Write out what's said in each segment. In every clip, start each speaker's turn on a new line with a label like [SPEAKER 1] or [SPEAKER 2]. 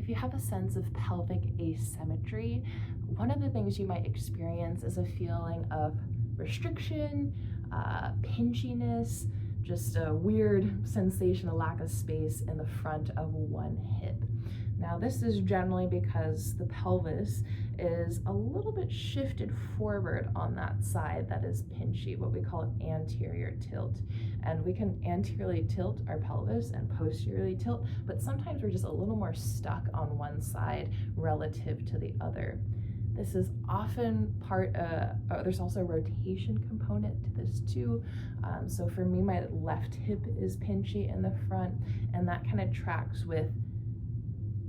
[SPEAKER 1] if you have a sense of pelvic asymmetry, one of the things you might experience is a feeling of restriction, pinchiness, just a weird sensation, a lack of space in the front of one hip. Now, this is generally because the pelvis is a little bit shifted forward on that side that is pinchy, what we call anterior tilt. And we can anteriorly tilt our pelvis and posteriorly tilt, but sometimes we're just a little more stuck on one side relative to the other. This is often there's also a rotation component to this too. So for me, my left hip is pinchy in the front, and that kind of tracks with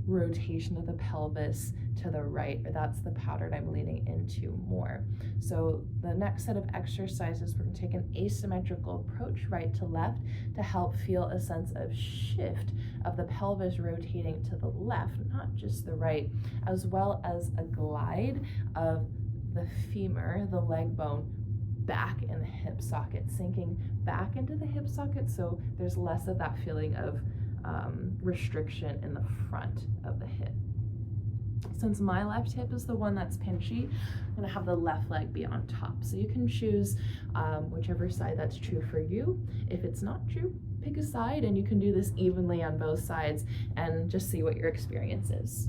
[SPEAKER 1] rotation of the pelvis to the right, or that's the pattern I'm leaning into more. So the next set of exercises, we're going to take an asymmetrical approach, right to left, to help feel a sense of shift of the pelvis rotating to the left, not just the right, as well as a glide of the femur, the leg bone, back in the hip socket, sinking back into the hip socket, so there's less of that feeling of restriction in the front of the hip. Since my left hip is the one that's pinchy, I'm going to have the left leg be on top. So you can choose whichever side that's true for you. If it's not true, pick a side, and you can do this evenly on both sides and just see what your experience is.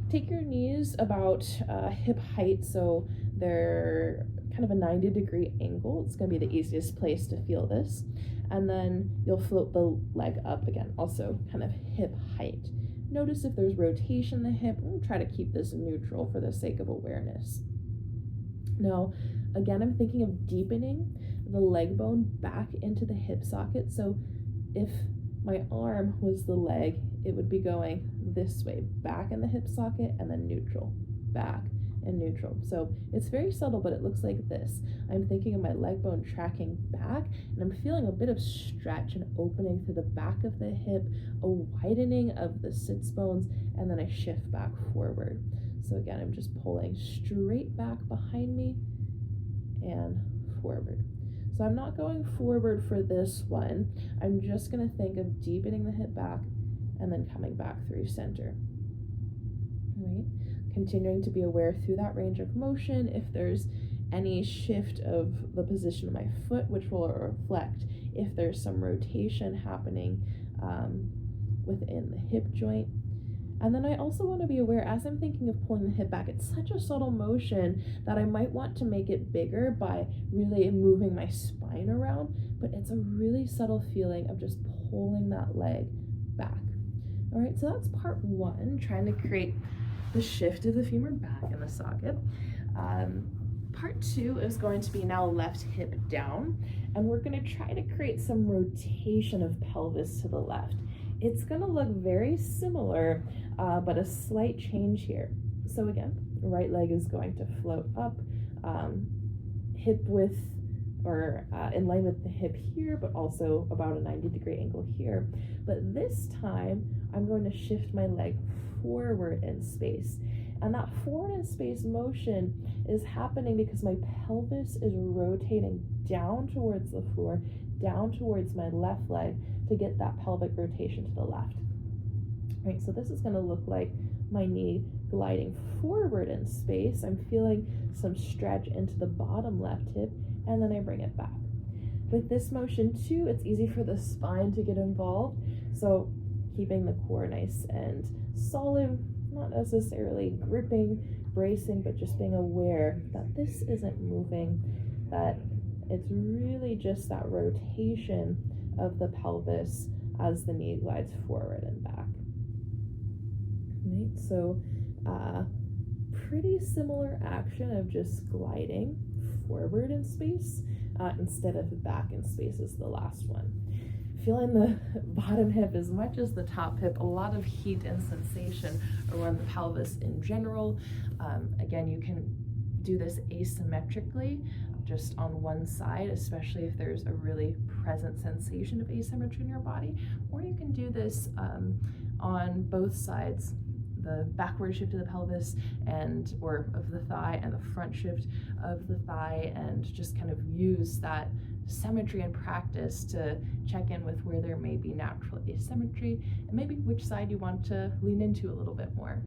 [SPEAKER 1] Take your knees about hip height, so they're kind of a 90-degree angle. It's going to be the easiest place to feel this. And then you'll float the leg up again, also kind of hip height. Notice if there's rotation in the hip. We'll try to keep this neutral for the sake of awareness. Now, again, I'm thinking of deepening the leg bone back into the hip socket. So if my arm was the leg, it would be going this way, back in the hip socket, and then neutral, back and neutral. So it's very subtle, but it looks like this. I'm thinking of my leg bone tracking back, and I'm feeling a bit of stretch and opening through the back of the hip, a widening of the sits bones, and then I shift back forward. So again, I'm just pulling straight back behind me and forward. So I'm not going forward for this one. I'm just going to think of deepening the hip back and then coming back through center. Right? Continuing to be aware through that range of motion if there's any shift of the position of my foot, which will reflect if there's some rotation happening within the hip joint. And then I also want to be aware, as I'm thinking of pulling the hip back, it's such a subtle motion that I might want to make it bigger by really moving my spine around, but it's a really subtle feeling of just pulling that leg back. All right, so that's part one, trying to create the shift of the femur back in the socket. Part two is going to be now left hip down, and we're going to try to create some rotation of pelvis to the left. It's going to look very similar, but a slight change here. So again, right leg is going to float up, hip width, or in line with the hip here, but also about a 90-degree angle here. But this time, I'm going to shift my leg forward in space. And that forward in space motion is happening because my pelvis is rotating down towards the floor, down towards my left leg to get that pelvic rotation to the left. Right, so this is going to look like my knee gliding forward in space. I'm feeling some stretch into the bottom left hip, and then I bring it back. With this motion too, it's easy for the spine to get involved. So keeping the core nice and solid, not necessarily gripping, bracing, but just being aware that this isn't moving, that it's really just that rotation of the pelvis as the knee glides forward and back. Right, so pretty similar action of just gliding forward in space instead of back in space as the last one. Feeling the bottom hip as much as the top hip, a lot of heat and sensation around the pelvis in general. Again, you can do this asymmetrically, just on one side, especially if there's a really present sensation of asymmetry in your body, or you can do this on both sides the backward shift of the pelvis or of the thigh, and the front shift of the thigh, and just kind of use that symmetry in practice to check in with where there may be natural asymmetry and maybe which side you want to lean into a little bit more.